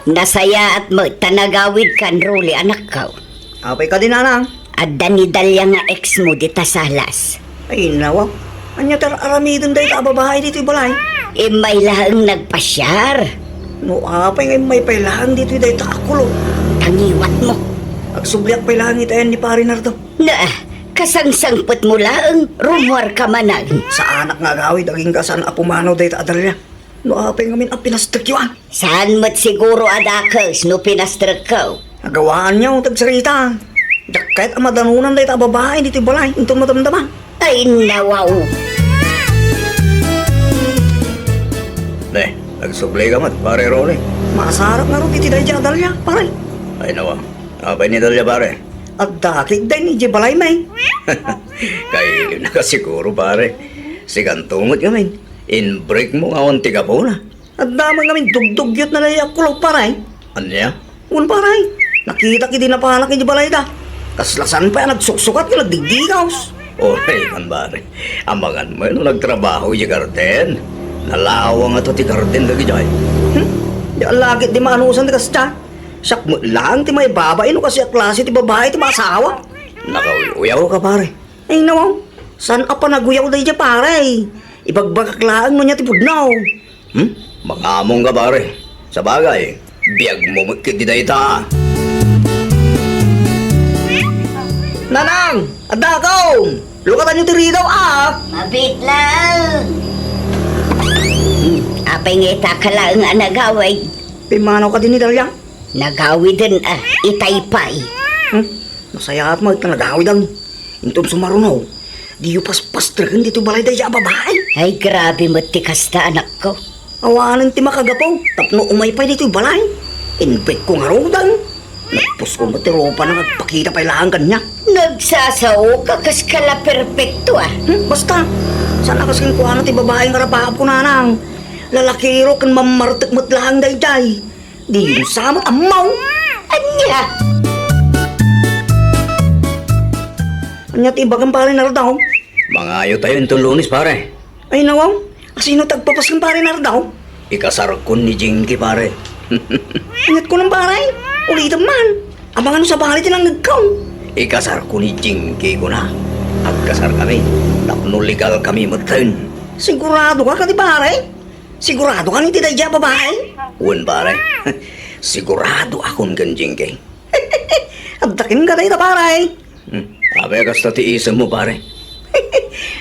Nasaya at tanagawid kan Ruli anak ka. Apay ka din, anang. At danidalya nga ex mo di tasalas. Ay, nawa. Anya tar aramidon dahi ka babae dito balay. May lahang nagpasyar. No, apay ngay may pailahan dito dahi ta akulo. Tangiwat mo. Agsubliak pailahan itayan ni pare nardo. Na, kasangsangpot mo lang, rumor ka manag. Sa anak nga gawid, aging kasan apumanaw dahi ta adalya. No, apay ngamin ang pinastrik yun. Saan mo't siguro adakos no pinastrag ka? Agawaan niya ang tagsarita. Kahit ang madanunan dahi ta babae dito balay. Itong matamdaman. Ay nawaw. Ne, nagsublay ka mat, pare Ronnie. Masarap nga rin dito dahi dyan adalya, pare. Ay nawa, apay ni Dalia pare. At dakik dahi ni Jibalay may. Kay na ka siguro pare. Sigantungot kami. In-break mo nga ang tiga po na. At damang ngamin dugdugyot na dahi akulo, pare. Ano niya? Un pare. Nakita ki din na pahalak ni Jibalay da. Kaslasan pa yan, nagsuksukat ka, nagdigdigaws. Okay, kan pare. Amangan mo no nagtrabaho yung garden. Nalawang ato ti garden lagi dyan. Di alagit di maanusan di kasya. Siyak mo lang ti may babae no kasi a klase ti babae ti masawa. Nakauyaw ka pare. Ay nawaw, saan ka pa naguyaw dahi dyan pare? Ibagbagaklaan mo niya ti pudnaw. Mangamong ka pare. Sa bagay, biyag mo magkit di ta. Nanang, adakaw! Lukatan niyo ti ridaw Mabit lang. Apay nga itakala ang nagaway. Pimanaw ka din ni Dalia. Nagawi din itaypay. Masaya at mo, itanagawid ang intong sumarunaw. Di yung paspastragan dito balay dahi dyan babae. Ay grabe mo tikasta anak ko. Awanan ti makagapaw, tapno umaypay dito yung balay. Invite ko nga rodang. Nagpus ko mo ti ropa na nagpakita pa ilangan kanya. Nagsasaw ka kas kala perpekto Basta, sana kasing kuha na ti babae nga rapahap ko nanang. Lalakiro kan mamartik mo't lahang dayday. Di yung sama amaw. Anya? Anya ti bagang pare nardaw. Mangayo tayo itong Lunes pare. Ay nawaw, asino tagpapas ng pare nardaw? Ikasarkon ni Jinky pare. Ingat ko ng pare. Ulitan man. Abangan mo sa bahay tilang nagkaw. Ikasar ko ni Jinky ko na. Agkasar kami. Tapno legal kami magkain. Sigurado ka di pare? Sigurado ka ni ti dayday babae? Uwan pare. Sigurado akong kan Jinky. Abdakin ka dahi na pare. Abe kasta tiisan mo pare.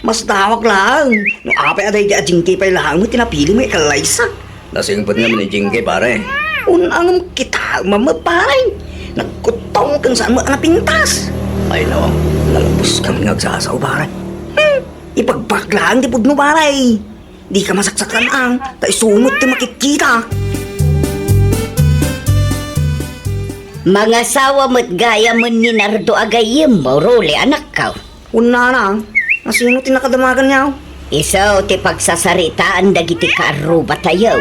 Mas tawag lang. No ape aday di ajingki pa ilang mo tinapili mo ikalaysa. Nasingpot naman ni Jinky pare. Unang kita mamapay. Nagkutong kung saan mo pintas. Ay nawang, lalabos kami nagsasaw pare. Ipagbaklaan di pudno paray. Di ka masaksakan ang taisumot ti makikita. Mga sawa mo't gaya mo ni Nardo agayim mo, Ruli anak ka. Una na, nasino tinakadamagan niya? Isaw ti pagsasaritaan dagiti karuba tayo.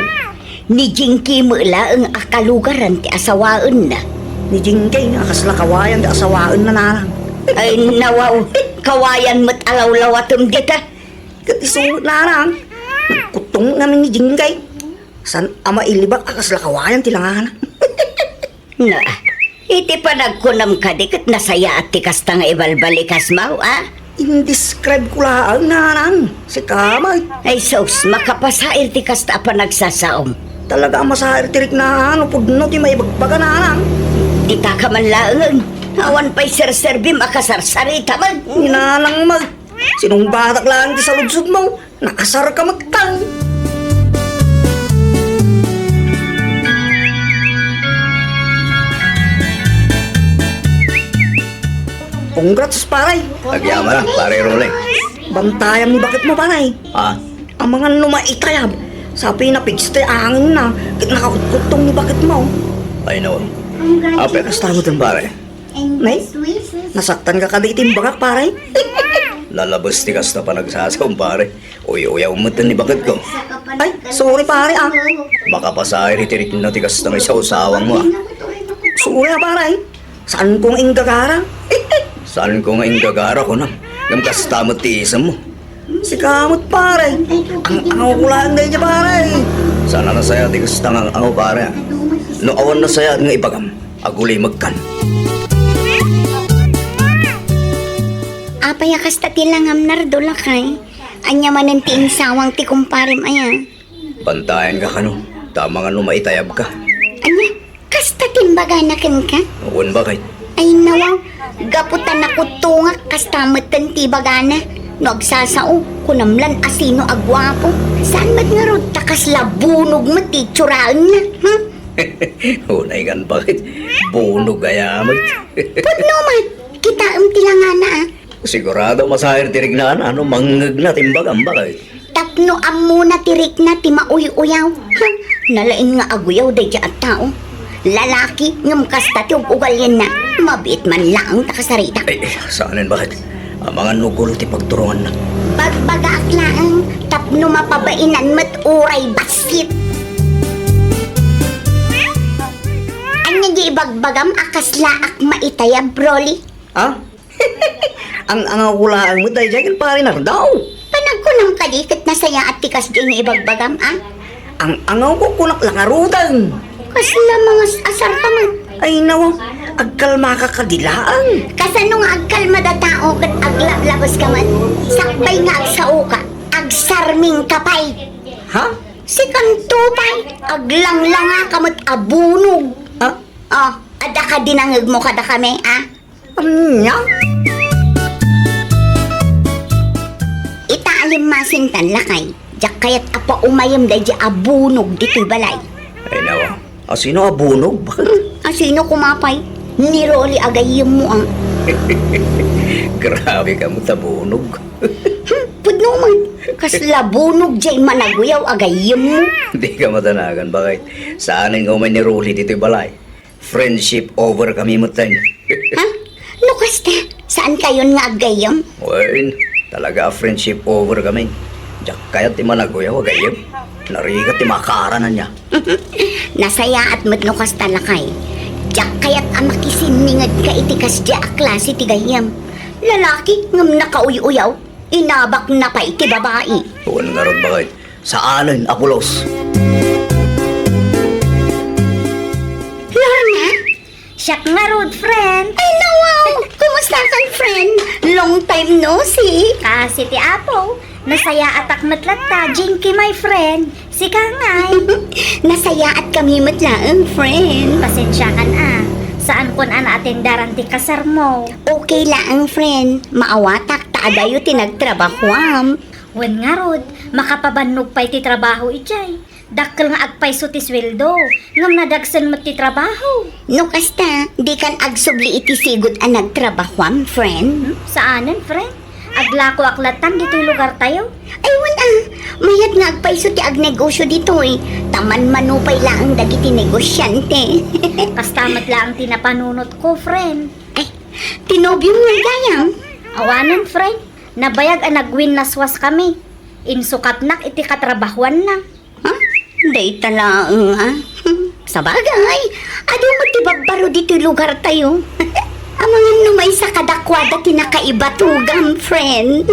Ni Jinky mo ang akalugaran ti asawaan na. Ni Jinky, akasla kawayan di asawaan na narang. Ay nawaw, kawayan mo't alawlawatom dita. Kat isumot narang. Nagkutong namin ni Jinky. San ama ilibak akasla kawayan tilangahan. Na, iti panagkunam ka dikit nasaya at tikasta nga ibalbalikas mo, Indescribe ko lang narang. Si kamay. Ay sos, makapasair tikasta pa nagsasaom. Talaga masahir tirik na pudno ti may bagbaga narang. Dita ka man laang. Awan pa'y serserbi makasarsarita man. Inalang mag. Sinong batak lang ti sa ludsud mo. Nakasar ka magtang. Congrats paray. Nagyama na, pare Role. Bantayam ni bakit mo paray. Ang mga lumaitayab. Sabi na pigste angin na. Kit nakakutong ni bakit mo. Ay nawang, ape kasta mo din pare. Nay, nasaktan ka kadiitim bangak paray. Lalabas ti kasta pa nagsasaw pare. Uyaw mo ni bakit ko. Ay, sorry pare Baka pasahin itirik na ti kasta ng isaw-sawang mo Sorry paray. Saan kong inggagara? Saan ko nga gagara ko na? Ngam kasta mo tiisan mo. Si kamot pare. Ang angaw ko lang na niya pare. Sana na sa'yo, di kasta nga ang pare. No awan na saya nga ibagam, agulay magkan. Apay kasta tilangam nardo lakay. Anya man ang tiinsawang ti kumparim aya. Bantayan ka kano, tama nga no maitayab ka. Anya, kasta timbaga na ken ka? Uwan ba kay? Ay nawaw, gaputan ako tunga kasta matan ti bagana. No agsasao, kunamlan asino agwapo. Saan mat nga rod takas labunog mati tsuraan na, ha? Unay kan bakit? Bunog ayamat. Pudno mat, kita tilangana ah. Sigurado masahir tirig na ano, manggag na timbagam ba kay? Tapno amuna tirik na ti mauy-uyaw. Ha? Nalain nga aguyaw day at tao. Lalaki ngam kasta ti ugal yan na. Mabit man lang takasarita. Ay, saanin bakit? Ang mga nugol ti pagturungan na. Bagbaga aklaan, tapno mapabainan mat uray basit. Anya di bagbagam akaslaak maitayab, Broly. Ha? ang ulaan mo dahil dyan pare na daw. Panagkunang kadikit na saya at tikas din nga ibagbagam, ah. Ang angaw ko kunak lang arudan. Kasla mga asar ka man. Ay nawa, agkalma ka kadilaan. Kasano nga agkalma da tao kat aglablabas ka man. Sakbay nga agsao ka, agsarming kapay. Ha? Si kantupay, aglanglanga kamot abunog. Ha? Oh, ada ka dinangag mo kada kami, ah. Anya? Itaalim masintan lakay. Diyak kaya't apa umayam da di abunog dito'y balay. Ay nawa, asino abunog? Bakit? Asino kumapay? Niroli agayim mo ang... Grabe ka mo tabunog. Pudno man, kaslabunog jay managuyaw agayim mo. Hindi ka matanagan, bakit? Saanin nga umay ni Rolly dito'y balay? Friendship over kami mo tayo. Ha? Lukas na, saan kayon nga agayim? Well, talaga friendship over kami. Diyak kaya ti managuyaw agayim. Narigat ti makaranan niya. Nasaya at matnukas talakay. Diyak kaya't amakisiningad ka itikas di klase ti gayam. Lalaki ngam nakauy-uyaw, inabak na pa iti babae. Huwag nga ron bakit? Saanin, Apulos? Lorna? Siyak nga road friend. Ay nawaw, kumusta kang friend? Long time no see. Kasi ti Apo, nasaya at akmatlat ta, Jinky my friend, si Kangay. Nasaya at kami matlaang friend. Pasensya ka na, saan kon ana atendaran ti kasar mo? Okay laang friend, maawatak taadayo tinagtrabahoam. Wen nga rod, makapabannog pa'y ti trabaho ijay. Dakkel nga agpayso ti sweldo, ngam nadagsan mo ti trabaho. No kasta, di kan agsubli iti sigot ang nagtrabahoam, friend. Saanan, friend? Aglako aklatan dito'y lugar tayo? Ay wala, mayat nga agpaiso ti agnegosyo dito eh. Taman manupay lang dagiti negosyante. Kastamat lang tinapanunot ko, friend. Ay, tinobyo mo gayam. Awanan, friend. Nabayag ang nagwin naswas kami. Insukatnak iti katrabahuan na. Ha? Day talaang ah. Sa bagay, ado mo ti babbaro dito lugar tayo. Amangan numay sa kadakwada tinakaibatugam, friend.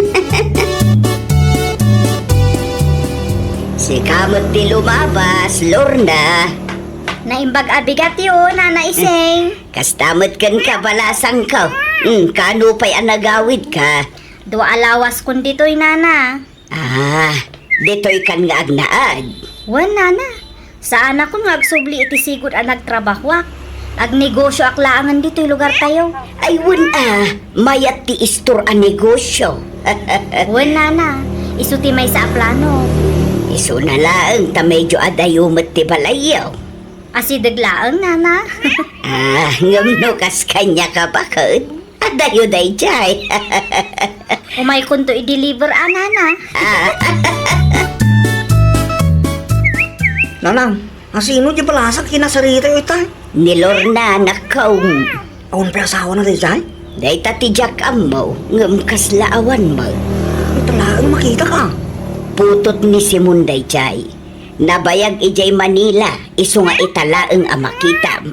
Si kamot ti lumabas, Lorna. Naimbag abigat yun, Nana Iseng. Kastamot kan kabalasang ka. Kano pa'y anagawid ka? Dua alawas kun dito'y, Nana. Ah, dito'y kan nga agnaad. Wan, Nana. Saan ako nga agsubli iti sigod ang nagtrabahwak? Agnegosyo aklaangan dito'y lugar tayo. Ay, mayat ti istor a negosyo. Wan, Nana. Isuti may sa plano. Iso na lang, ta medyo adayumat ti balayaw. Asidaglaang, Nana. Ngamno kas kanya ka bakit? Adayo day jay. Umay kunto i-deliver, Nana. Nanang, asino di palasak kinasarita ito? Ni Lorna nakaw. Awan pa asawa na dyan? Day tatijak mo, ngam kaslaawan mo. Ay talagang makita ka. Putot ni Simon day jay. Nabayag ijay Manila, iso nga italaang amakitam.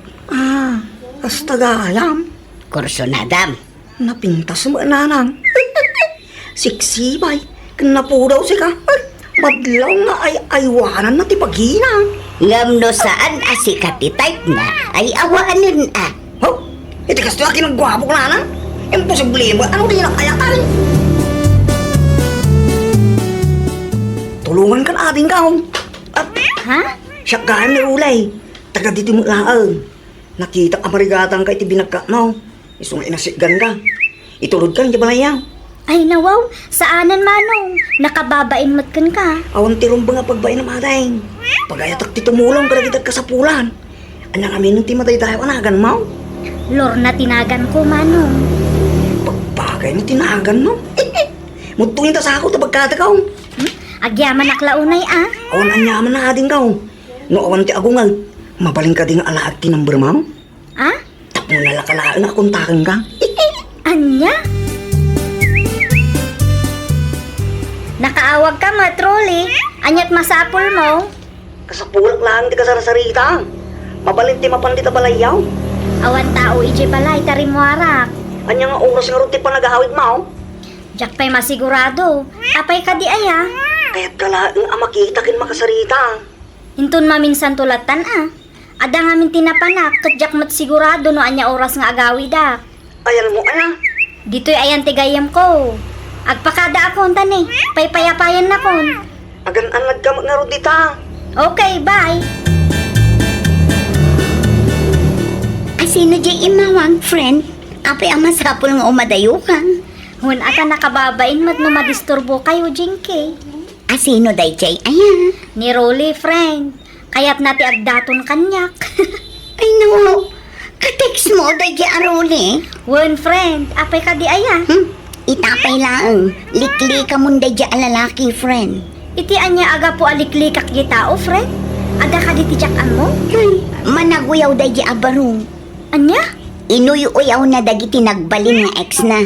Hasta gayam. Kurso nadam. Napintas mo, nanang. Siksibay, kanapo daw si ka. Madlaw nga ay aywanan na ti pagina. Ngam no saan asikat ti type na ay awaanin ah. Oh, iti kasto akin ang gwapo ko na. Imposible mo. Ano din ang kayatan? Tulungan ka na ating kaong. At Ha? siya gaan ni Ulay. Taga dito mo laang. Nakita ka marigatang ka iti binagka mo. Isong inasigan ka. Itulod ka, hindi ba na yan? Ay nawaw, saanan manong? Nakababain matkan ka. Awan tirong ba nga pagbain na madaing. Pagayatak ti tumulong kada kita kasapulan. Anang amin nung ti matay tayo anagan mo. Lorna tinagan ko manong. Pagpagay mo tinagan mo. Mutungin ta sa ako ta pagkatakaw. Agyaman aklaunay ah. Awan anyaman na ading kaw. No awan ti agungal. Mabaling ka ding alaag ti number mo. Ah? Tap mo nalakalaan na akong takan ka. Anya? Nakaawag ka matroli. Anyat masapul mo. Kasapulak lang ti kasarasarita. Mabalin ti mapandita balayaw. Awan tao ije balay tarimwarak. Anya nga oras nga ron ti panagahawid mo. Jak pa'y masigurado. Apay ka di aya. Kaya't kalaang makita kin makasarita. Intun maminsan tulatan ah. Ada ngamin tinapanak kat jak mat sigurado no anya oras nga agawi da. Ayan mo ana. Dito'y ayan tigayam ko. Agpakada akon tani. Paypayapayan na kon. Agan anad ka nga ron dita. Okay, bye. Asino di imawang friend? Apay ang masapol nga umadayo ka. Hun ata nakababain mat no madisturbo kayo, Jinky. Asino day jay ayan. Ni Rolly, friend. Kaya't nati agdaton kanyak. Ay no, kateks mo day jay aruli. Hun, friend. Apay ka di aya. Itapay laang, likli ka mong day jay alalaki friend. Iti anya aga po aliklikak gitao, friend. Ada ka di tijak mo? Managuyaw day jay abarong. Anya? Inuyo-uyaw na dagiti nagbalin nga ex na.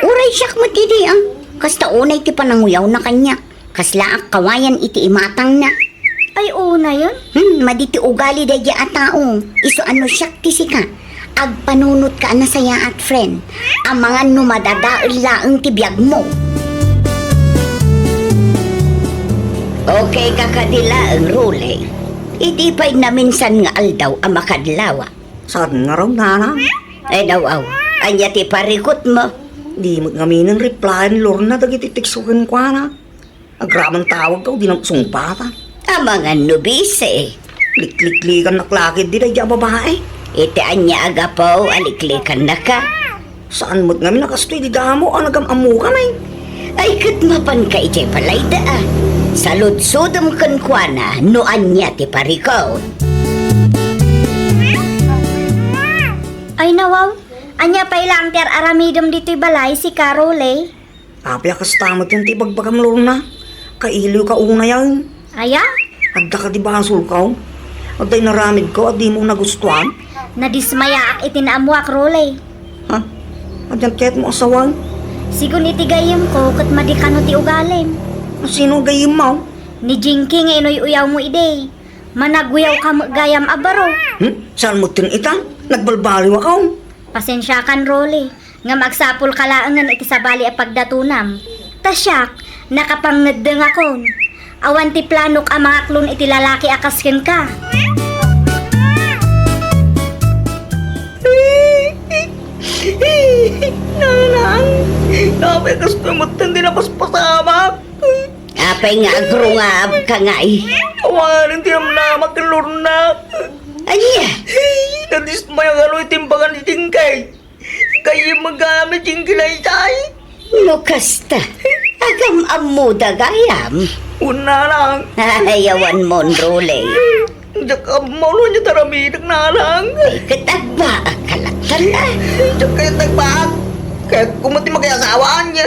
Uray siyak mo tidi ang. Kasta unay ti pananguyaw na kanya. Kaslaak kawayan iti imatang na. Ay, una yun. Maditi ugali day a tao. Iso ano siyak ti sika. Agpanunot ka na saya at friend. Ang mga numadadaol laang ti biyag mo. Okay kakadila ang rule. Iti pa'y na minsan nga aldaw ang makadlawa. Saan nga raw nana? Ay daw aw. Anya ti parikot mo. Di mo ngaminan reply ni Lorna dagiti tiksukin ko na. Agramang tawag ka, di nang sumpata. Ang mga nubise. Likliklikan na klakid di na babae. Iti anya aga po, aliklikan na ka. Saan mo't ngamin nakastoy di damo ang nagamamu ka may. Ay katmapan ka iti palay daa. Salud-sudam kan kuana, no anya ti parikot. Ay, nawaw. Anya pa ilang ter aramidom dito'y balay si Carole. Apya kas tamot yung tibagbagam Lorna. Kailiw ka una yan. Aya? Agda ka di basol ka. Agday naramid ko at di mo nagustuhan. Nadismaya ak itinaamuak, Role. Ha? Adyan kahit mo asawang. Sigun itigayam ko kat madikano ti ugalim. Sino gayim mo? Ni Jinky nga inoy uyaw mo ide. Managuyaw ka gayam abaro. Saan mo tin ita? Nagbalbaliw ako. Pasensya kan, Role. Nga magsapul kalaangan iti sabali a pagdatunam. Tasyak, nakapangnadeng akon. Awan ti planok a mga klon iti lalaki akasken ka. Nanang, napay kas pumutan din na paspasamak. Apay nga agrungab ka nga eh. Awarin di naman na magkalurna. Anya? Nadismay ang aloy timbangan ni Tingkay. Kaya magamit yung kinaitay. No kasta. Agam amuda gayam. Una lang. Ayawan mo, Role. Diyak maulo niya taramidak na lang. Ay katagba, kalatan na. Diyak kayo tagbaak. Kaya kumati magkayasawaan niya.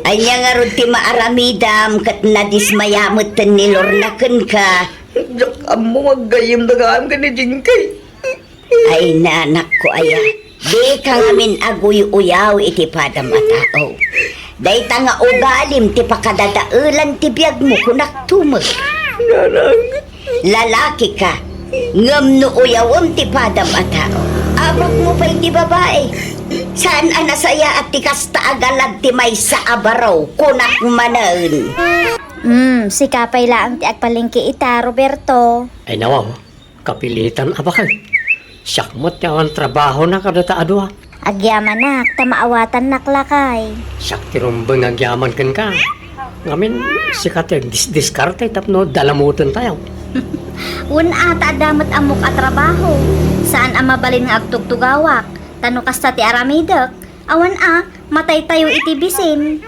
Anya nga ron ti maaramidam kat nadismayamot ni Lornaken ka. Diyak mo maggayim dagaan ka ni Jingkay. Ay nanak ko aya. Di ka ngamin aguy-uyaw iti padam a tao. Day ta nga ugalim ti pakadadaulan ti biyag mo kunak tumag. Nanang. Lalaki ka. Ngam no uyawam ti padam a tao. Abag mo pa iti babae. Saan anasaya at ti kasta agalag ti may sa abaraw kunak manaen. Si kapay laang ti agpalingki ita, Roberto. Ay nawaw, kapilitan abakay. Siyakmot niya ang trabaho na kadata adwa. Agyaman nak, tamaawatan naklakay. Siyak tirumbang agyaman kan ka. Ngamin, sikat diskarte tapno dalamutan tayo. Un ata adamot amok at trabaho. Saan ang mabalin nga agtugtugawak? Tano kasta ti aramidek. Awan matay tayo itibisin.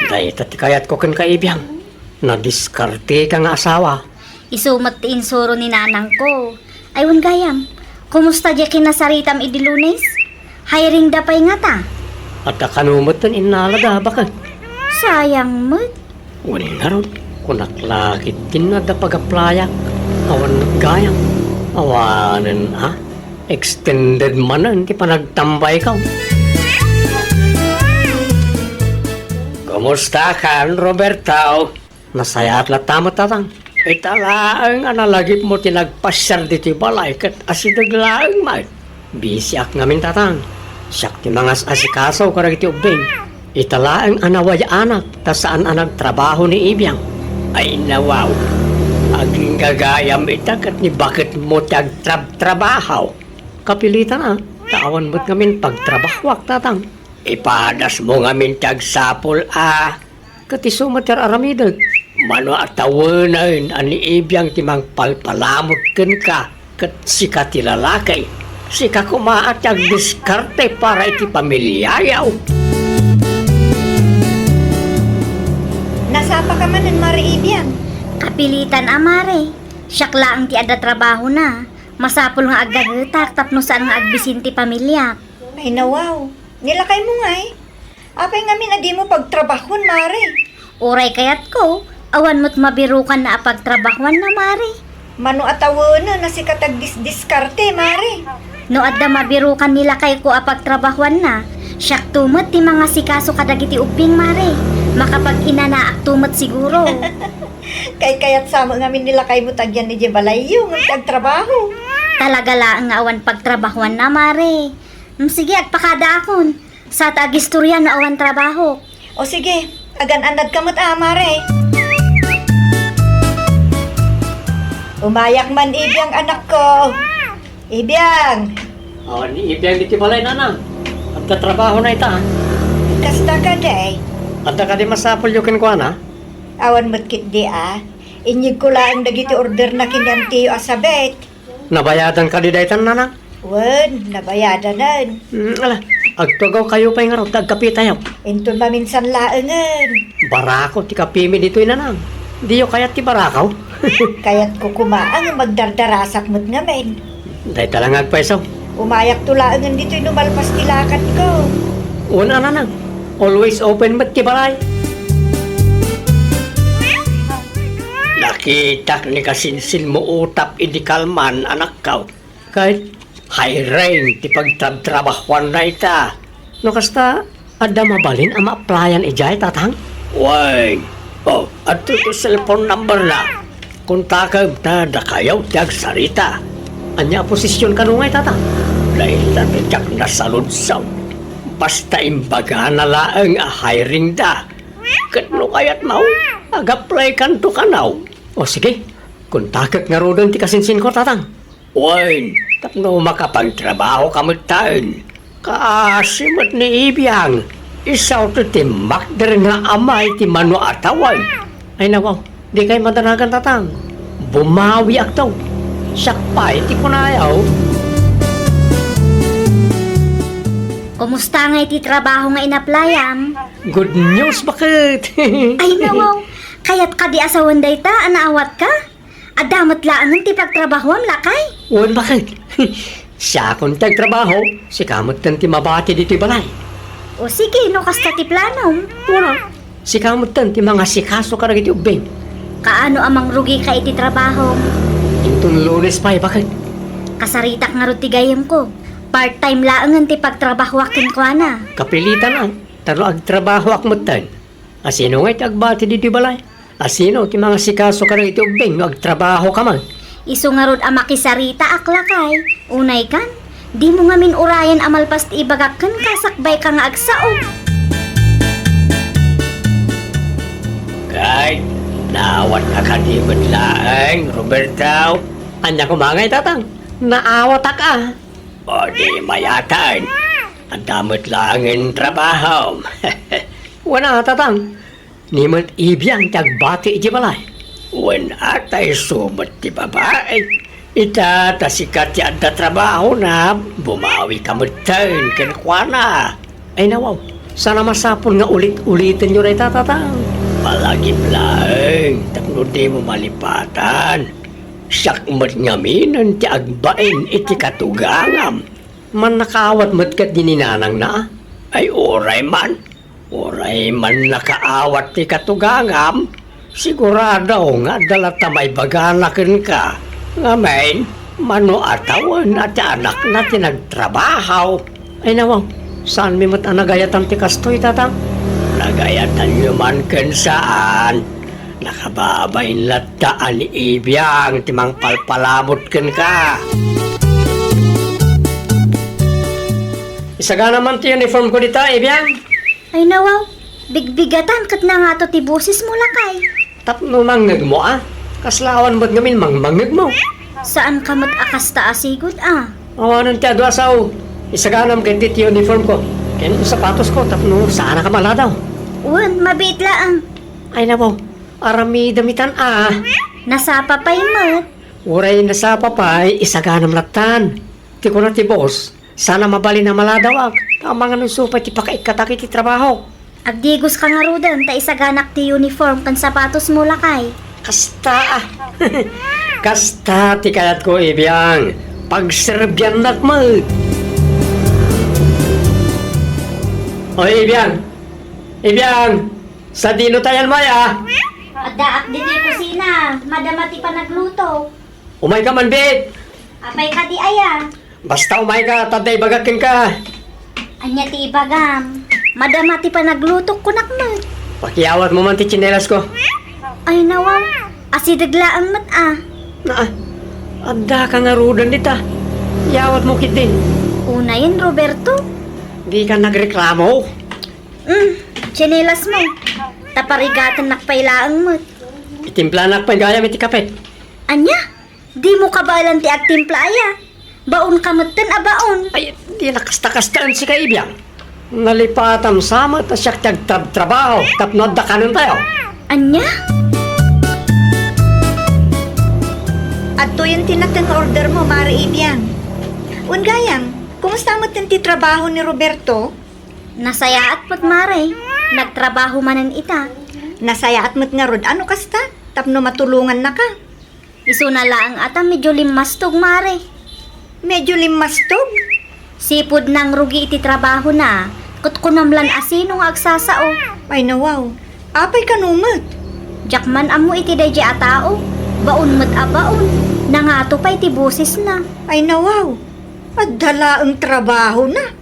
Dahil tatikayat ko kan kaibiyang. Nadiskarte ka nga asawa. Isumat ti insuro ni nanang ko. Aywan gayam, kumusta di kinasaritam idi Lunes? Hiring dapay nga ta. At akanumot tan inalaga bakit? Sayang mo. Wani na ron, kunaklakit tinada pag-aplaya. Awan nagayang. Awanan extended manan ti panagtambay ka. Kumusta kan, Roberto? Nasaya at latama tatang. Italaang analagip mo tinagpasyar dito balay kat asidaglaang may. Bisiak ngamin tatang. Siyak ti mga asikasaw karagiti ubing. Italaang anaway anak ta saan anag trabaho ni Ibiyang. Ay nawaw. Aging gagayam itakat ni bakit mo tiyag trabaho. Kapilitan taawan mo't ngamin pagtrabahwak tatang. Ipadas mo ngamin tiyag sapol Katisumater aramidag. Mano atawanan ani Ibiyang timang palpalamot ken ka kat sika ti lalakay. Sika kumaat tiyag diskarte para iti pamilyayaw. Nasapa ka man ng mariibyan. Kapilitan amare. Siyak laang ti ada trabaho na. Masapol nga aggagetak tapno saan nga agbisin ti pamilya. Ay nawaw, nilakay mo nga eh. Apay ngamin adi mo pagtrabahon, mare. Uray kayat ko, awan mo't mabirukan na apagtrabahuan na mare. Mano atawanan na si katagdiskarte, mare. No adda mabirukan nila kay ko apagtrabahuan na, siyak tumot ti mga sikaso kadagiti ubing mare. Makapag inanaak tumot siguro. Kayat sama ngamin nilakay mo tagyan ni Jebalayo ng tagtrabaho. Talaga laang nga awan pagtrabahuan na mare. Sige, agpakada akon. Sa tagistorya na awan trabaho. O sige, agan-anad ka mo't mare. Umayak man Ibiyang anak ko. Ibiyang, Ni Ibiyang diti balay nanang. At katrabaho na ita. kasta ka day. At ka di masapol yukin ko Awan mo't kit di Inyig ko lang dagiti order na kinantiyo asabet. Nabayadan ka di daytan nanang. Wen, nabayadan nan. Ala, agtugaw kayo pa nga raw, tagkapi tayo. Inton maminsan laengan. Barako, ti kapimi dito nanang. Di yo kayat ti barakaw. Kayat ko kumaang magdardarasak mo't ngamin. Day talang agpaisaw. Umayak tulaangan dito'y numalpas tilakat ko. Una nanang, always open mat ti balay. Nakita ni kasinsin mo utap idi kalman anak kaw. Kahit high rain ti pagtrabahuan na ita. No kasta, ada mabalin ang ma-applyan ijay tatang? Why? At ito cellphone number na. Kontakag na dakayaw tiyag sarita. Anya posisyon ka nungay tatang? Dahil natityak na saludsaw. Basta imbaga na laang hiring da. Katno kayat mau,ag-apply kanto ka now. O sige, kontakag nga rodan ti kasinsin ko tatang. Why? Tapno makapagtrabaho kamutain. Kaasimat ni Ibiyang. Isaw to ti makder nga amay ti mano ataway. Ay nawaw, di kay madanagan tatang. Bumawi aktaw. Sakpay ti punayaw. Kumusta nga iti trabaho nga inaplayam? Good news bakit? Ay nawaw, kayat ka di asawan day ta, anaawat ka? Adamat laangan ti pagtrabaho am lakay? Wan bakit? Siya akong tagtrabaho, si kamot tan ti mabati dito'y balay. O sige, no kasta ti plano. Wala, si kamot tan ti mga sikaso ka na iti ubing. Kaano amang rugi ka iti trabaho? Intong Lunes pa bakit? Kasaritak nga ro ti gayem ko. Part-time laangan ti pagtrabaho akin ko na. Kapilitan ang, taro agtrabaho akmutan. Asino nga'y tagbati dito'y balay? Asino ti mga sikaso ka na iti ubing, agtrabaho ka man. Isu nga rod amakisarita aklakay. Unay kan, di mo nga min urayan amalpas ti ibagak kan kasakbay ka nga agsao. Kahit Naawat ka kanimod laeng, Roberto. Anya kumangay, tatang. Naawat ka. O di mayatan. Ang damot langin trabaho. Wala, tatang. Nimot ibiyang tagbati iti balay. Wen atay sumat ti babae. Ita tasikat ti adda trabaho na bumawi kamutan kenkwana. Ay nawaw, sana masapon nga ulit-ulitin nyo na ita, tatang. Palagi laeng, tapno di mo malipatan. Sakmat ngaminan ti agbain iti katugangam. Man nakaawat matkat dininanang na. Ay oray man. Oray man nakaawat ti katugangam. Sigurado nga dalata may baganakin ka. Ngamen, mano atawan at anak na tinagtrabaho. Ay nawaw, saan mi mat nagayatan ti kastoy, tatang? Nagayatan nyo man ken saan. Nakababayin lataan ni Ibiyang timang palpalamot ken ka. Isaga naman ti uniform ko dita, Ibiyang. Ay nawaw, bigbigatan kat na nga to ti busis mo lakay. Tapno mangag mo Kaslawan mo't ngamin mangmangag mo. Saan ka mat akas taasigod Awanan ti adwa sao. Isaganam kanti ti uniform ko. Kaya sapatos ko, tapno saan ka maladaw. Uwan, mabit laang. Ay nabaw, arami damitan Nasapa pa'y mat. Uray na sa papay, isaganam latan. Ti ko na ti boss, sana mabali na maladawag. Tama nga nung supay ti pakaikataki ti trabaho. Agdigos ka nga rudan, ta isaganak ti uniform kan sapatos mo lakay. Kasta Kasta ti kayat ko, Ibiyang. Pagserbyan nakmat. O, Ibiyang. Ibiyang, sa dino tayan maya. Adaak din yung kusina, madamati pa nagluto. Umay ka man, bit. Apay ka di aya. Basta umay ka, taday bagakin ka. Anya ti ibagam, madamati pa nagluto kunakmat. Pakiyawat mo man ti tsinelas ko. Ay nawang, asidagla ang mat Na, adda ka nga rudan dita. Yawat mo kit din. Una yun, Roberto. Di ka nagreklamo. Chinelas mo. Taparigatan nakpailaang mat. Itimplanak pa gaya iti kapet. Anya, di mo kabalan ti agtimpla aya. Baon kamutan baon. Ay, di nakasta-kastaan si Kaibiyang. Nalipatam sama ta siya trabaho. Tapno adda kanon tayo. Anya? At to yung tinatang order mo, Mari Ibiyang. Ungayang, kumusta mo ti trabaho ni Roberto? Nasaya at mare. Nagtrabaho manan ita. Nasaya at mo't nga rod, ano kasta? Tapno matulungan na ka. Iso na lang ata medyo limastog mare. Medyo limastog. Sipod nang rugi iti trabaho na. Kutkunamlan asinong agsasao. Ay nawaw, apay kanumat. Jakman amo iti dahi atao. Baon mat abaon. Nangato pa iti busis na. Ay nawaw, at dala ang trabaho na.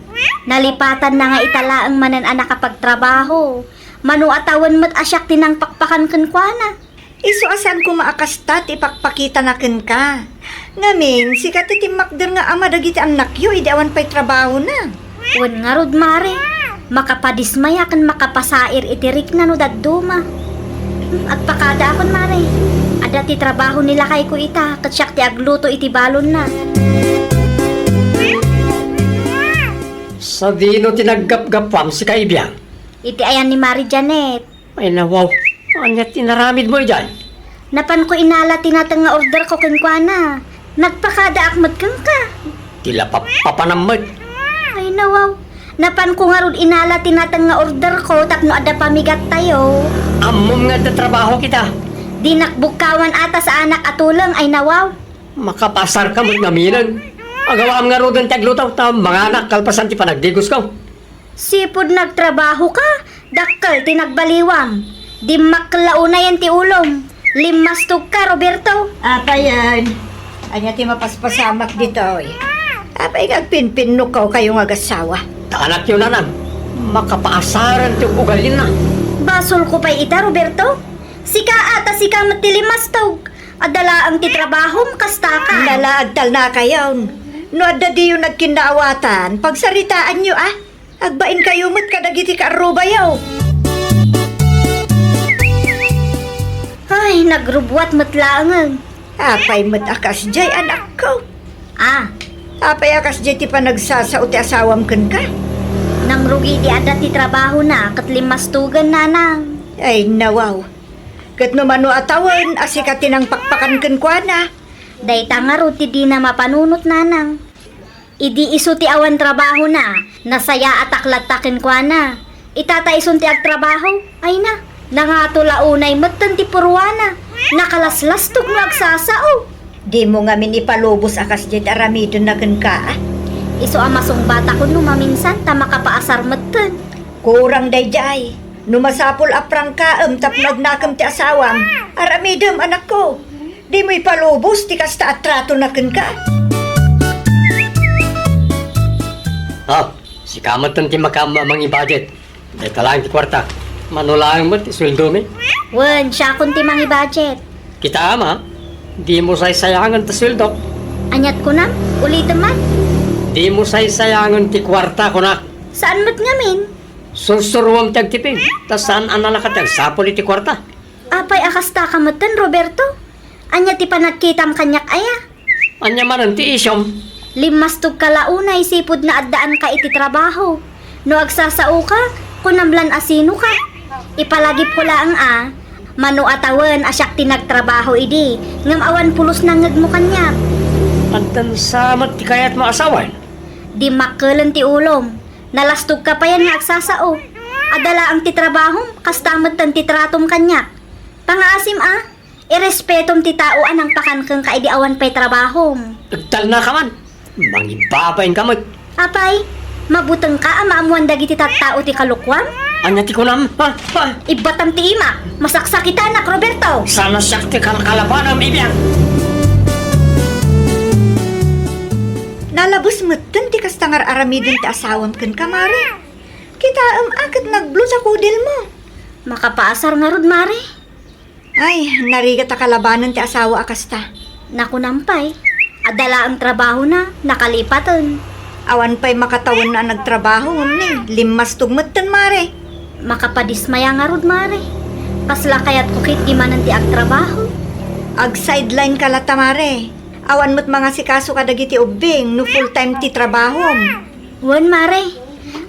Nalipatan na nga italaang manan anak kapag trabaho. Manu atawan mat asyak tinang pakpakan kenkwana. Iso asan ko maakastat ipakpakita na ken ka. Ngamin, si katitimakder nga ama dagiti anak yo, ideawan pa'y trabaho na. Wen nga rod mare. Makapadismaya kan makapasair itirik na no dadduma. Agpakada akon mare. Ada ti trabaho nila kay ko ita. Katsyak ti agluto iti balon na. Sa dino tinaggap-gapam si Kaibiyang. Iti ayan ni Mari Janet. Ay nawaw, anya tinaramid mo dyan. Napan ko inala tinatang nga order ko kenkwana. Nagpakada akmat kang ka. Tila papanamad. Ay nawaw. Napan ko nga rod inala tinatang nga order ko tapno ada pamigat tayo. Amom nga da trabaho kita. Di nakbukawan ata sa anak atulang ay nawaw. Makapasar ka mo't ngaminan. Agawaam nga rodan taglutaw ta mga anak kalpasan ti panagdigos ko. Sipod nagtrabaho ka, dakkel tinagbaliwang. Di maklauna yan ti ulong. Limastog ka, Roberto. Apayan, anya ti mapaspasamak dito eh. Apay kagpinpinno kayo nga gasawa. Taanak yun na makapaasaran ti ugalin na. Basol ko pa'y ita, Roberto. Sika ata sika matilimastog. Adala ang titrabahom kastaka. Nalaagtal na kayon. No adda di yung nagkinaawatan, pagsaritaan nyo agbain kayo mo't kadagiti ka arubayaw. Ha? Ay, nagrubwat matlaangan. Apay mat akas jay anak ko. Ah, Apay akas jay ti pa nagsasao ti asawam kan ka. nang rugi di ada ti trabaho na, kat limastugan nanang. Ay nawaw. Kat numano atawan asikati ng pakpakan kan kwa na. Day tangaro ti di na mapanunot nanang. Idi iso ti awan trabaho na, nasaya at aklatakin kwa na. Itataison ti agtrabaho, ay na, nangatula unay matan ti purwana. Nakalaslas-tog mo agsasao. Di mo nga minipalubos akas jay aramidon na kan ka. Iso amasong bata ko no maminsan, ta makapaasar matan. Kurang day jay. Numasapol aprang kaem tapnog nakam ti asawam. Aramidem anak ko. Di mo ipalubos ti kasta atrato na kan ka. Si kamatan ti makamamang i-budget. Dahil talang ti kwarta. Manulang mo ti sweldo mi. Wen, siya kun ti mangi budget. Kita ama, di mo saysayangan ti sweldo. Anyat ko na, ulitin man. Di mo saysayangan ti kwarta ko na. Saan mo't ngamin? Sursuruam ti agtipig. Tas saan analakatag sapol iti kwarta. Apay akasta ka matan, Roberto. Anya ti panagkitam kanyak aya. Anya man ti isyom. Limastog kalaunay sipod na addaan ka iti trabaho. No agsasao ka, kunamlan asino ka. Ipalagip ko lang mano atawan asyak tinagtrabaho idi. Ngam awan pulos na ngag mo kanyak. Antan samat ti kayat mo asawan. Di makkelan ti ulom. Nalastog ka pa yan nga agsasao. Adala ang titrabahom, kastamat tan titratom kanyak. Pangaasim irespetom ti tao anang pakankeng ka idi awan pa'y trabahom. Agtal na ka man. Mangibabain ka mo. Apay, mabuteng ka maamuan dagiti tattao ti kalukwam? Anya ti kunam. Ibatam ti ima, masaksak kita anak, Roberto. Sana siyak ti kalakalaban ang ibiyang. Nalabos matan ti kastangar aramidon ti asawam kan kamari. Kita akat nagblo sa kudil mo. Makapaasar nga rod, Mare. Ay, narigat a kalabanan ti asawa akasta. Naku nampay, adala ang trabaho na, nakalipatan. Awan pa'y makatawan na nagtrabaho ni. Limas tugmatan mare. Makapadismaya nga rod, Mare. Kasla kayat kukit di manan ti agtrabaho. Ag sideline ka lata mare. Awan mo't mga sikaso kadagiti ubing no full time ti trabahom. Wan, Mare.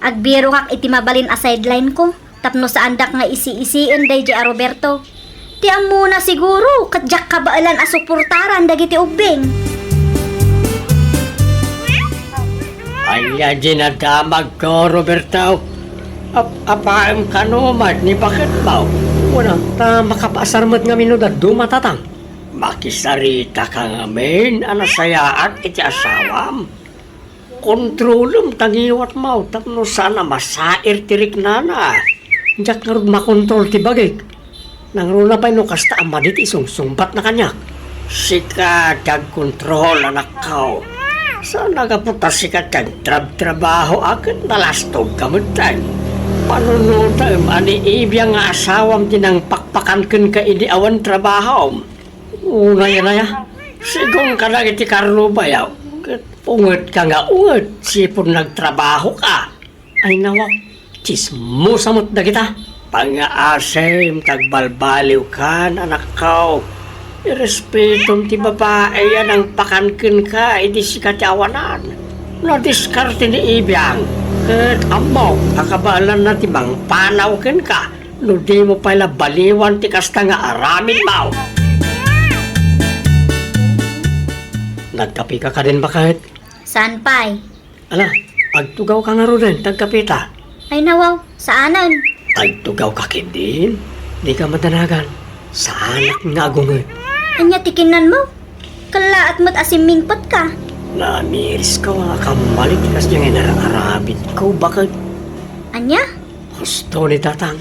Agbiro kak iti mabalin a sideline ko. Tapno sa andak nga isi-isiin day di a Roberto. Ti muna siguro, kadyak kabaalan a suportaran dagiti ubing. Ay, ginadamag ko, Roberto. Apaam ka nomad ni bakit ba? Wala, ta makapasarmat nga minudad dumatatang. Makisarita ka nga men, anasayaan iti asawam. Kontrolum tangiwat mo, tapno sana masair tirik nana. Diyak nga rin makontrol ti bagay. Nangruna pa ino kasta amadit isungsumbat na kanyak. Sika kontrol anak kao. Saan nagaputa sika trabaho agad nalastog kamutan. Panunutam ani ibiyang nga asawam tinang pakpakan ken ka idi awan trabaho. Unay na sigong ka na iti Carlo bayaw. Unget ka nga unget, sipon nagtrabaho ka. Ay nawa, chismusamot na kita. Pang-aasim, tagbalbaliw ka, anak ko. Irespetom ti babae yan ang pakankin ka, hindi si katyawanan. Na-diskarte ni Ibiyang. At amo, kakabalan na ti bang panawkin ka. No di mo pala baliwan ti kasta nga aramin mo. Nagkapi ka din ba kahit? Saan pa'y? Ala, agtugaw ka nga rin, tagkapita. Ay nawaw, saanan? Agtugaw ka din. Di ka madanagan. Sa anak nga agungan. Anya tikinan mo? Kala at mat asimingpat ka. Namiris ka nga kamalit kas niya nga ko bakit? Anya? Gusto ni tatang.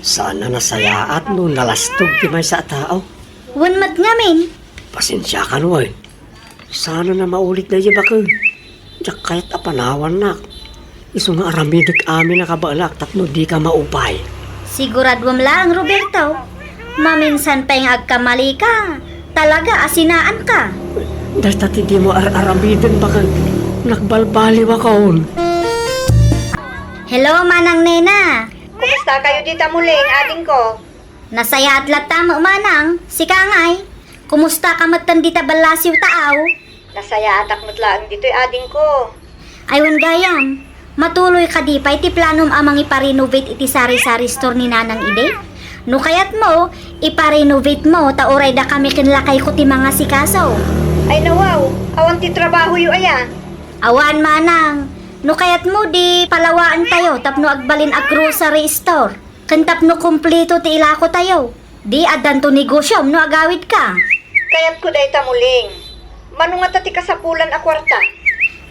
Sana nasayaat no nalastog ti may sa tao. Wan mat ngamin. Pasensya ka no eh. Sana na maulit na iya bakit. Diyak kahit apanawan na. Iso nga aramidik amin na kabalak tapno di ka maupay. Siguradwam lang, Roberto. Maminsan pa yung agkamali ka. Talaga asinaan ka. Dahil tati di mo aramidin bakit. Nagbalbaliw ako. Hello, Manang Nena. Kumusta kayo dita muling, ating ko? Nasaya at latama manang, si Kangay. Kumusta ka matan dita balasiw taaw? Nasaya atak matlaang dito'y ading ko. Aywan gayam, matuloy ka di pa iti planom amang iparenovate iti sari-sari store ni Nanang Ide? No kayat mo, iparenovate mo, tauray da kami kinlakay ko ti mga sikaso. Ay nawaw, awan ti trabaho yu aya. Awan manang, no kayat mo di palawaan tayo, tapno agbalin ag grocery store. Kantap no kumpleto ti ilako tayo. Di adan to negosyom no agawid ka. Kayat ko day tamuling. Manungat ti kasapulan a kwarta.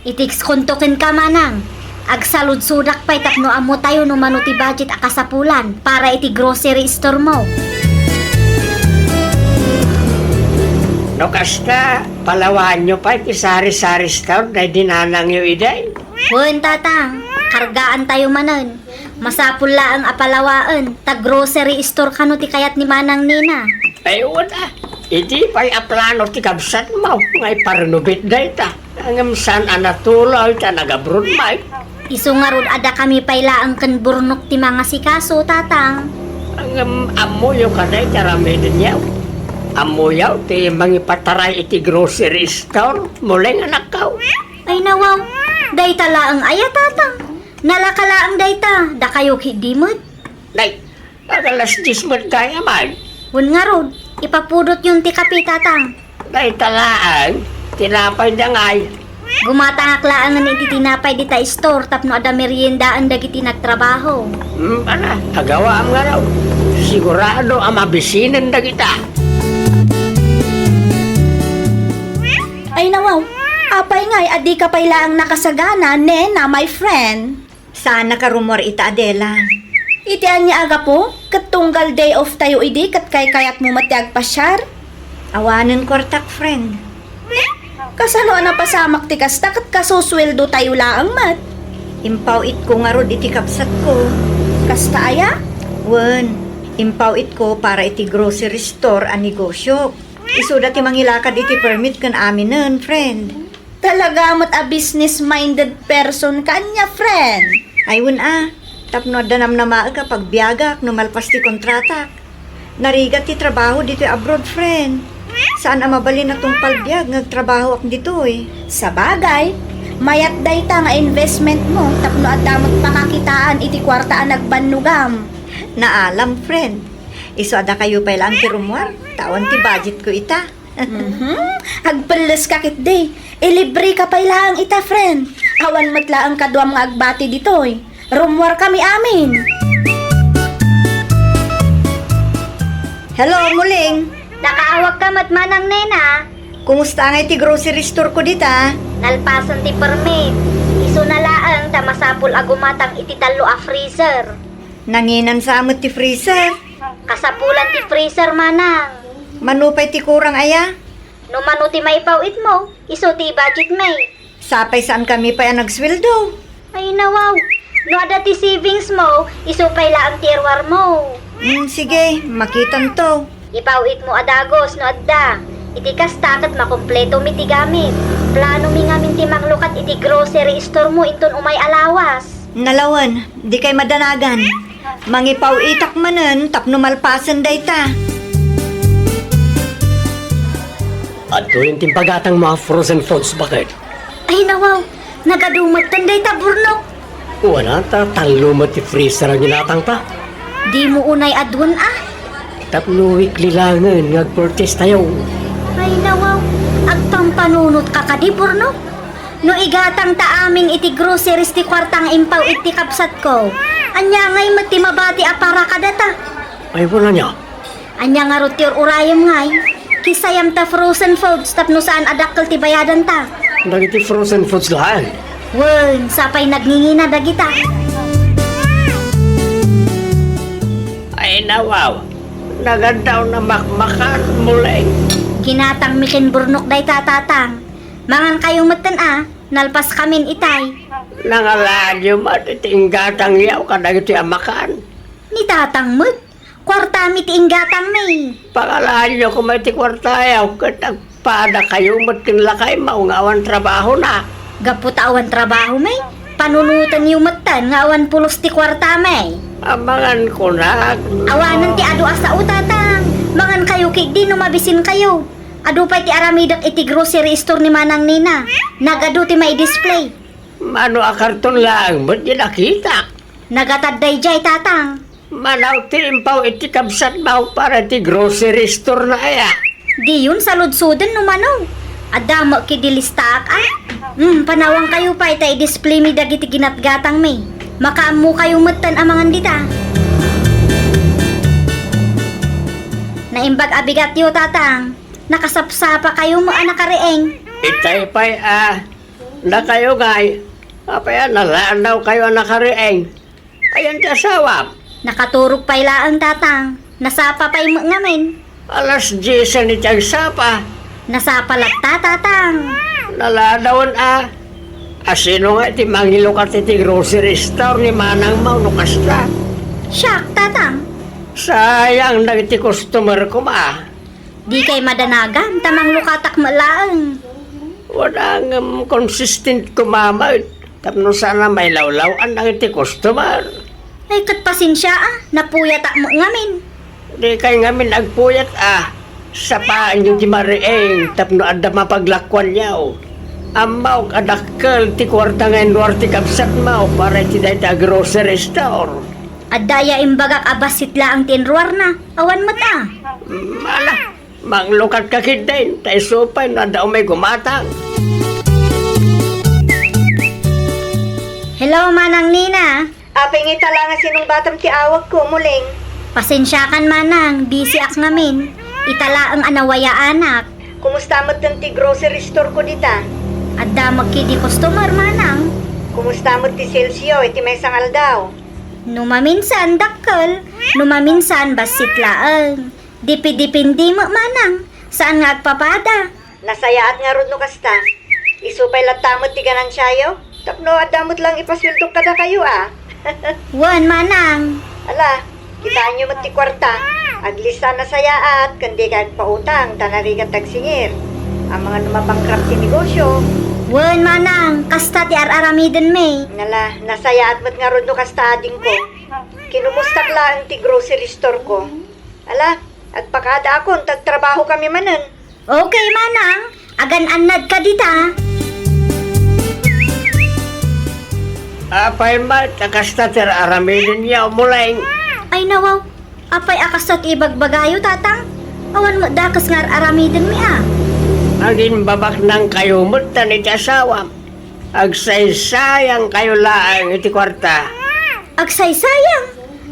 Itiks kontokin ka manang. Agsalud-sudak pa'y tapno amo tayo no mano ti budget a kasapulan para iti grocery store mo. No kasta, palawaan nyo pa iti sari-sari store na dinanang yu iday. Wen tatang, kargaan tayo manan. Masapul laang apalawaan, tag grocery store kano ti kayat ni Manang Nina. Ay wala, iti pa'y aplano ti kabsat mo, ngay parenovate day ta. Ang saan anatuloy ta nag-abroad may. Isu nga rod ada kami pa'y laang kan burnok ti mga sikaso tatang. Ang amoyo ka day taramedin yaw. Amoyaw ti mangipataray iti grocery store, muling anak kaw. Ay nawaw, dayta laang aya tatang. Nalakalaang dayta, da kayo hidimot. Day, agalas 10 mo kaya man. Wen nga rod, ipapudot yung ti kapi tatang. Day talaan, tinapay da ngay. Gumatangak laang nga iti tinapay di ta store tapno ada meriendaan dagiti nagtrabaho. Ana, agawa am nga raw. Sigurado ang mabisinan da kita. Ay nawaw, apay nga'y adi ka pay laang nakasagana, nena, my friend. Sana ka rumor ita Adela. Itian niya aga po, katunggal day off tayo idi, kat kay kayat mo matiag pasyar. Awanan kortak friend. Kasano na pasamak ti kasta, kat kasusweldo tayo laang mat. Impaw it ko nga rod iti kapsat ko. Kasta aya? Wen, impaw it ko para iti grocery store a negosyo. Isuda ti mangilakad iti permit kan aminan, friend. Talaga mat a business-minded person kanya, friend. Ayun tapno danam na maa ka pagbiagak no malpas ti kontratak. Narigat ti trabaho dito abroad, friend. Saan ang mabalin na tong palbiag nagtrabaho ak dito eh. Sa bagay, mayat dayta nga investment mo, tapno at damot pakakitaan iti kwartaan nagbanugam. Naalam, friend. Iso ada kayo pa lang ti rumwar. Tawan ti budget ko ita. Agpalas kakit day. Ilibre ka pa ilang ita, friend. Awan matla ang kaduam nga agbati ditoy. Rumwar kami amin. Hello, muling. Nakaawag ka mat Manang Nena. Kumusta nga iti grocery store ko dita? Nalpasan ti permit. Isu na laang ta masapul agumatang iti talo a freezer. Nanginan sa amot ti freezer. Kasapulan ti freezer manang. Manupay ti kurang aya. No mano ti maipawit mo, isu ti budget may. Sapay saan kami pa yan nagsweldo. Ay nawaw, no ada ti savings mo, isu pay laang tirwar mo. Sige, makitan to. Ipawit mo adagos no adda. Iti kastakat makompleto mi ti gamit. Plano mi ngamin ti manglukat iti grocery store mo inton umay alawas. Nalawan, di kay madanagan. Mangipaw itak manen, tapno malpasan dayta. At yung timpagatang mga frozen foods bakit? Ay nawaw, nagadumat tanday ta burnok. Wala ta, talo mo ti freezer ang ginatang ta. Di mo unay adun Tapno weekly lang nag-purchase tayo. Ay nawaw, agtang panunot ka ka di burnok. No igatang ta aming iti groceries ti kwartang impaw iti kapsat ko. Anya ngay mati mabati apara ka data. Ay wala niya. Anya nga rutir urayam ngay. Kisayam ta frozen foods tapno saan adakkel ti bayadan ta. Dagiti frozen foods lahan. Wen, sapay nagngingina dagita. Ay nawaw, nagandaw na makmakan muli. Ginatang mikin burnok day tatatang. Mangan kayong matan nalpas kamin itay. Nangalaan yung matitinggatang yaw ka dagiti amakan. Ni tatang mut, kwarta mi ti inggatang may. Pangalaan nyo kung may tikwartayaw, katagpada kayo matinlakay maungawan trabaho na. Gapot awan trabaho may. Panunutan yung matan nga awan pulos ti kwarta may. Amangan ko na. Awanan ti adu asa utatang. Mangan kayo kigdi no mabisin kayo. Adu pa ti aramidak iti grocery store ni Manang Nina. Nagadu ti may display. Mano a karton lang, ba't di nakita? Nagatadday jay tatang. Manaw ti impaw iti kabsat maw para ti grocery store na aya. Di yun sa ludsudan no manaw. Adamo ki dilistak ah. Panawang kayo pa ita i-display mi dagiti ginatgatang may. Makaamu kayo matan amangan dita. Naimbag abigat yo tatang. Nakasapsapa kayo mo anak kareeng. Itay pa'y na kayo ngay. Apaya nalanaw kayo nakarieng. Ayan ti asawa. Nakaturog pa ilaang tatang. Nasapa pa'y mo ngamin. Alas 10 ni tiyang sapa. Nasapa latta tatang. Naladawon Asino nga iti mangilo ka ti grocery store ni Manang Mau no kasta. Siyak tatang. Sayang na iti customer ko Di kay madanagan tamang lukatak malaang. Wala nga consistent kumama. Tapno sana may lawlawan na iti customer. Ay kat pasensya napuyat mo ngamin. Di kay ngamin nagpuyat Sa paan yung timarieng tapno adda mapaglakwan yaw. Amaw kadakkel ti kwarta nga enwar ti kapsat mau para ti dayta grocery store. Adaya imbagak abasit la ang tinruar na. Awan mata. Mala, manglukat ka kitin. Tay supay na daw may gumatang. Hello Manang Nina. Aping ita lang nga sinong batam ti awag ko muling. Pasensyakan Manang, busy ak ngamin. Itala ang anawaya anak. Kumusta mo ti grocery store ko dita? Adda magkidi customer Manang. Kumusta mo ti Celsius iti may sangal daw? Numaminsan dakkel, numaminsan basit laang. Dipidipindi mo Manang, saan nga agpapada? Nasayaat nga rod no kasta. Isupay latamot ti ganansyayo? Tapno adamot lang ipasweldo kada kayo Wan Manang. Ala, kitaan nyo mo ti kwarta. Aglista na sayaat, kandi kag pautang, tanarigat tagsingir. Ang mga numabangkrap ti negosyo. Wan Manang, kasta ti araramiden may. Nala, nasayaat mo't nga rod no kasta ading ko. Kinumustak lang ti grocery store ko. Ala, agpakada akon, tagtrabaho kami manen. Okay Manang, agan-anad ka dita. Apay mat, akasta ter aramidin yaw muleng. Ay nawaw, apay akasat ibagbagayo tatang. Awan mo dakas nga aramiden mi Agin babak ng kayo mutan iti asawa. Agsaysayang kayo laang iti kwarta. Agsaysayang,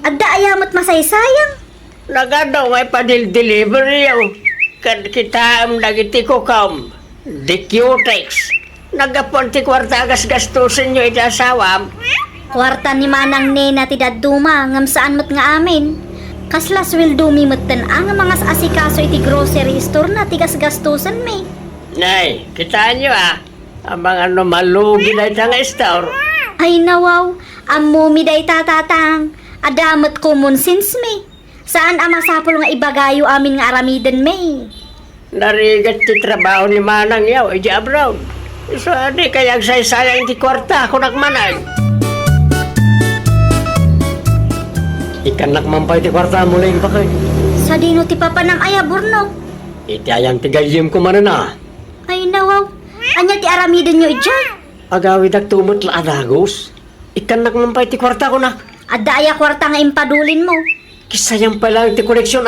adda ayamot masaysayang. Nagadaw may padil-delivery yaw. Kad kita am nagiti ko kam. Di Q-Tex. Nagapon ti kwarta agas-gastusin nyo iti asawa. Kwarta ni Manang Nena ti daduma ngam saan mo't nga amin. Kaslas will dumi mutan ang mga asikaso iti grocery store na tigas-gastusan mi. Nay, kitaan nyo ang mga malugi na itang store. Ay nawaw, ammo mi day tatatang. Adamat common sense mi. Saan ang masapol nga ibagayo amin nga aramiden mi? Narigat ti trabaho ni Manang yaw, iti abroad. So, di kaya saysayang ti kwarta ako nagmanay. Ikan nakmampay ti kwarta muling pa kayo. Sa dino ti papanang ayaburnok. Iti ayang ti gayim ko manan Ay nawaw, anya ti aramiden nyo ijay. Agawid ak tumot la adagos. Ikan nakmampay ti kwarta ko na. Adda aya kwarta nga impadulin mo. Kisayang pala ti koleksyon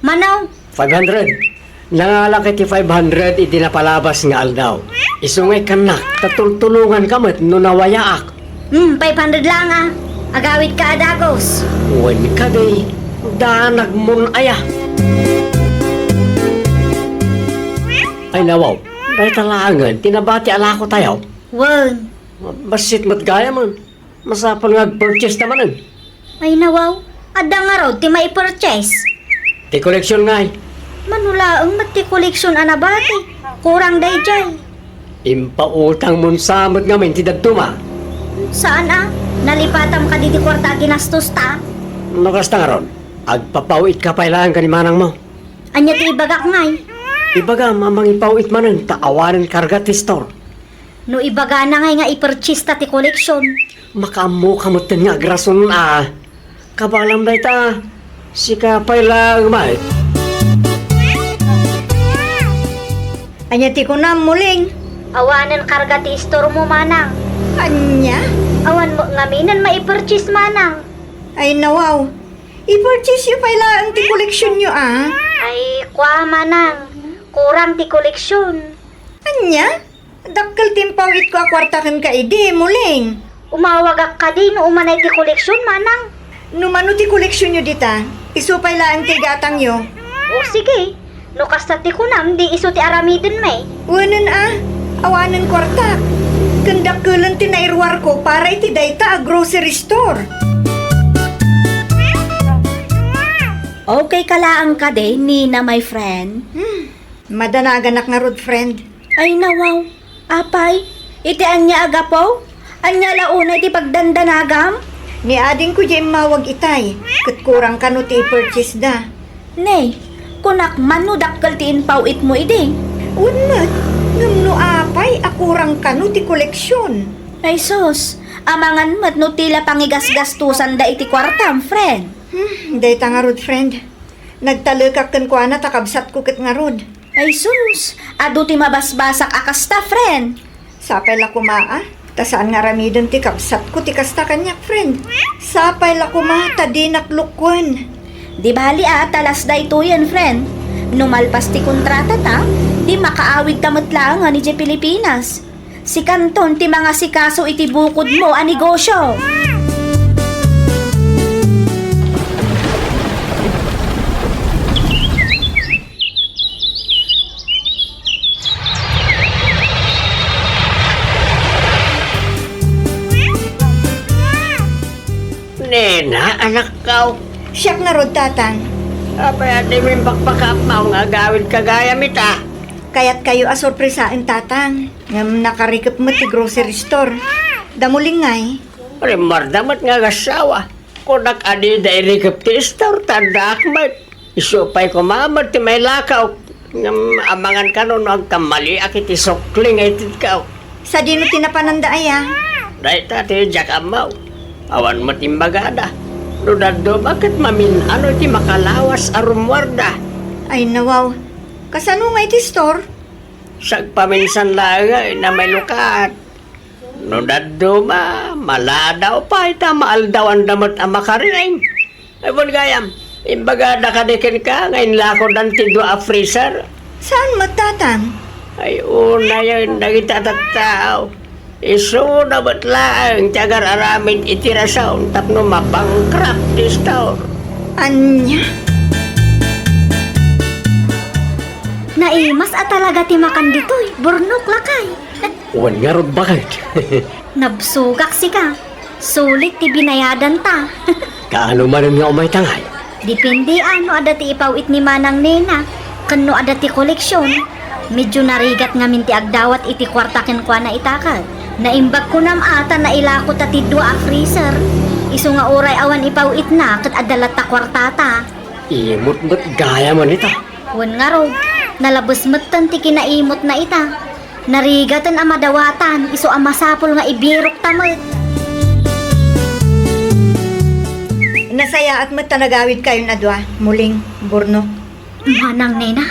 Manaw, 500. Nangalaki ti 500 iti napalabas nga aldaw. Isungay kanak, tatultulungan kamot no nawayaak. 500 lang Agawid ka adagos. Uwan ka day, danag mon aya. Ay nawaw, dahil talangan, tinabati ala ko tayo. Wan, Basit mat gaya man. Masapal nga purchase naman ay nawaw, adda nga raw ti may purchase. Ti koleksyon nga Manulaang mati koleksyon anabati. Kurang day jay. impautang mon samot nga men ti dadtuma. Saan Nalipatam ka diti kwarta ginastos ta? Nakasta nga ron, agpapawit ka pailangan ka ni manang mo. Anya ti ibagak ngay. Ibaga mamang ipawit manan, taawanan karga ti store. No ibaga na ngay nga i-purchase ta ti koleksyon. Makaamu kamutin nga agrason kabalam na ita. Sikapay lang, Mike. Anya ti ko na muling. Awanan karga ti store mo, manang. Anya? Awan mo ngaminan maipurchase, manang. Ay nawaw. I-purchase yung pala ang ti koleksyon nyo ah. Ay, kwa, manang. Kurang ti koleksyon. Anya? Dakkel timpawit ko akwartakan ka ide, muling. Umawagak ka din no umanay ti koleksyon, manang. Numano ti koleksyon nyo dita? Isupay lang ti gatang yo. O sige, no kasta ti kunam, di iso ti aramidin may. Wanan ah, awanan kwarta. Kandakkelan ti nairwar ko para iti dayta a grocery store. Okay kalaang ka day, Nina, my friend. Madanaganak nga rod, friend. Ay nawaw, apay, iti anya agapaw? Anya launa iti pagdandanagam? Ni ading ko dyan mawag itay. Kat kurang ka no ti purchase da. Nay, kunak man no dakkel ti inpawit mo ide. Unat, ngam no apay akurang ka no ti koleksyon. Ay sus, amangan mat no tila pangigasgastusan da iti kwartam, friend. Dayta nga rod, friend. Nagtalekak kan ko na takabsat ko kat nga rod. Ay sus, adu ti mabasbasak akasta, friend. Sapay la kumaa. Ta saan nga ramidon ti kapsat ko ti kasta kanyak, friend. Sapay la kumata di naklukwan. Di bali talas da ito yan, friend. Numalpas ti kontrata ta, di makaawid tamot lang ni J. Pilipinas. Si Kanton ti mga sikaso iti bukod mo a negosyo. Nena, anak ka. Siyak nga rod, tatang. Apay, adi mo yung bakbakap mo nga gawin kagaya mita. Kaya't kayo asorpresain, tatang. Ngam nakarikap mo ti grocery store. Damuling ngay. Rimar damat nga gasawa. Kunak adi da irikap ti store, tanda akmat. Isupay ko mamad ti may lakaw. Ngam amangan ka nun agkamali akit isokling ay titkaw. Sa dino tinapananda aya. Dahil tati jakamaw. Awan mo timbagada. Dudado bakit mamin ano ti makalawas arumwarda. Ay nawaw. Kasano nga iti store? Sagpaminsan lang na may lukat. Dudado ba maladaw pa ita maaldawan damot ang makaring. Ay bon gayam. Imbagada ka dikin ka ngayon lako dan tidwa a freezer. Saan matatang? Ay una yun nagitatatao. Iso na ba't lang tiyagar aramid itirasaon tapno mabangkrap di store. Anya? Naimas at talaga ti makan ditoy, burnok lakay. Wan nga ron bakit? Nabsugak si ka. Sulit ti binayadan ta. Kaano man nga umay tangay? Dipindi ano adati ipawit ni Manang Nena. Kano adati koleksyon. Medyo narigat nga minti agdawat iti kwartakin kwa na itakad. Naimbag ko nam ata na ilako ta tidwa a freezer. Iso nga oray awan ipawit na kat adalat ta kwartata. Imot-mot gaya man ita. Wan nga ro, nalabas matan ti kinaimot na ita. Narigatan ang madawatan, iso ang masapol nga ibirok tamad. Nasaya at matanagawid kayo na dwa. Muling, burno. Manang Nena,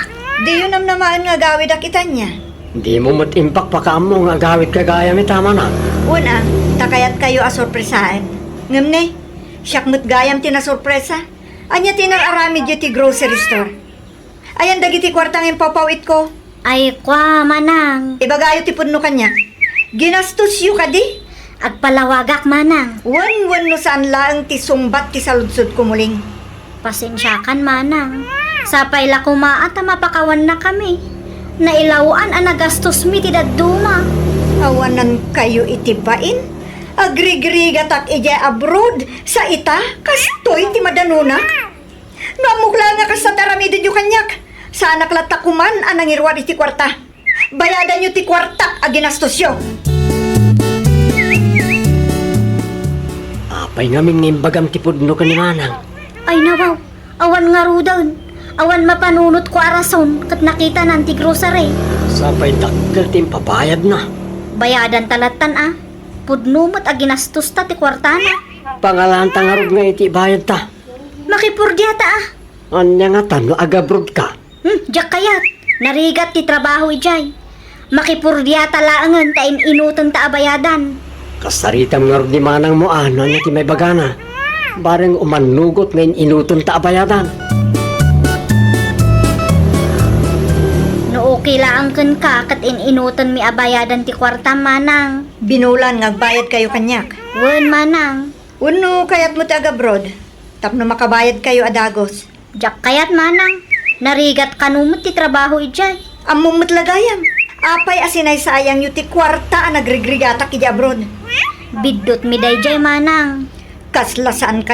Di yun am namaan nga gawid akitan niya. Di mo matimpak pa ka mo nga gawit kagaya mi tama na. Una, takayat kayo asorpresaan. Ngam ne, siyak mo't gayam tinasorpresa. Anya tinararamid yu ti grocery store. Ayan dagiti kwartang impapawit ko. ay kwa manang. Ibagayo ti punno kanya. Ginastos yu ka di. Agpalawagak manang. Wan no saan laang ti sumbat ti saludsod ko muling. Pasensyakan manang. Sapay la kumaat mapakawan na kami. Nailawaan ang nagastos mi ti dadduma. Awanan kayo itibain. Agrigrigatak ija abroad sa ita kastoy ti madanuna. Namukla nga kas sa taramidin yu kanyak. Sa anak latakuman anang irwar iti kwarta. Bayadan yu ti kwarta a ginastos yu. Apay ngaming nimbagam ti pudno ka ni Manang. Ay nawaw, awan nga rudaw. Awan mapanunot ko arason kat nakita nanti grocery. Sapay dakkel ti pabayad na. Bayadan talatan Pudnumot a ginastos ta ti kwartana. Pangalan tangarog nga iti bayad ta. Makipurdyata ah. Anya nga tano agabrod ka. Jak kayat. Narigat ti trabaho ijay. Makipurdyata laangan ta inutan ta abayadan. Kasaritam nga di manang mo ano niya ti may bagana. Bareng umanugot ngayon inuton ta abayadan. No okay laang kan ka kat inutan mi abayadan ti kwarta manang. Binulan nga bayad kayo kanyak. Wen manang. Uno kayat mo taga-abroad. Tapno makabayad kayo adagos. Jak kayat manang. Narigat kanumot ti trabaho ijay. Amumot lagayam. Apay asinay sayang yu ti kwarta ang nagrigrigatak iti abroad. Bidot mi dayjay manang. Kaslasaan kayo.